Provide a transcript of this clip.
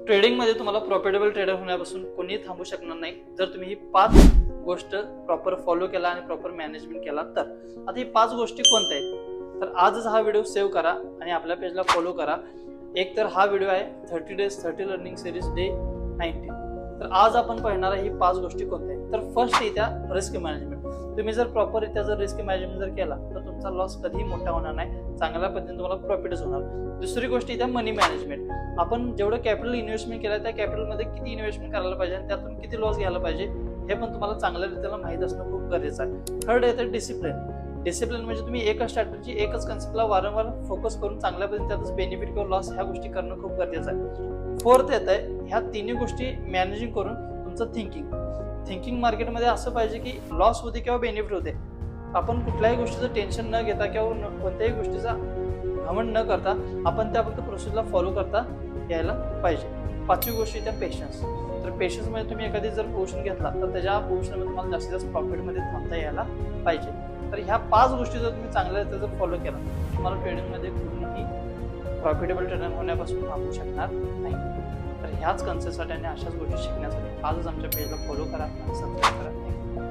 ट्रेडिंगमध्ये तुम्हाला profitable trader होण्यापासून कोणी थांबू शकणार नाही जर तुम्ही ही 5 गोष्ट प्रॉपर फॉलो केला आणि प्रॉपर मॅनेजमेंट केला तर. आता ही 5 गोष्टी कोणत्या आहेत तर आजच हा व्हिडिओ सेव्ह करा आणि आपल्या पेजला फॉलो करा. एक तर हा व्हिडिओ आहे 30 days 30 लर्निंग सिरीज डे 19. तर आज आपण पाहणार ही 5 गोष्टी कोणत्या आहेत. तर फर्स्ट येत्या रिस्क मॅनेजमेंट. तुम्ही जर प्रॉपर रित्या जर रिस्क मॅनेजमेंट जर केला तर तुमचा लॉस कधीही मोठा होणार नाही, चांगल्या पद्धतीने तुम्हाला प्रॉफिटच होणार. दुसरी गोष्ट येत्या मनी मॅनेजमेंट. आपण जेवढं कॅपिटल इन्व्हेस्टमेंट केलं त्या कॅपिटलमध्ये किती इन्व्हेस्टमेंट करायला पाहिजे आणि त्यातून किती लॉस घ्यायला पाहिजे हे पण तुम्हाला चांगल्या रीतीला माहित असणं खूप गरजेचं आहे. थर्ड येतं डिसिप्लिन. डिसिप्लिन म्हणजे तुम्ही एकच स्ट्रॅटेजी एकच कन्सेप्टला वारंवार फोकस करून चांगल्या पद्धतीने त्यातच बेनिफिट किंवा लॉस ह्या गोष्टी करणं खूप गरजेचं आहे. फोर्थ येत आहे ह्या तिन्ही गोष्टी मॅनेजिंग करून तुमचं थिंकिंग मार्केटमध्ये असं पाहिजे की लॉस होते किंवा बेनिफिट होते. आपण कुठल्याही गोष्टीचं टेन्शन न घेता किंवा कोणत्याही गोष्टीचा घमंड न करता आपण त्या फक्त प्रोसेसला फॉलो करता यायला पाहिजे. पाचवी गोष्ट त्या पेशन्स. तर पेशन्समध्ये तुम्ही एखादी जर पोझिशन घेतला तर त्याच्या पोझिशनमध्ये तुम्हाला जास्तीत जास्त प्रॉफिटमध्ये थांबता यायला पाहिजे. तर ह्या 5 गोष्टी जर तुम्ही चांगल्या रीती जर फॉलो केला तुम्हाला ट्रेडिंगमध्ये कुठलीही प्रॉफिटेबल ट्रेडर होण्यापासून थांबू शकणार नाही. तर ह्याच कन्सेप्टसाठी आणि अशाच गोष्टी शिकण्यासाठी आजच आमच्या पेजला फॉलो करा आणि सबस्क्राईब करा.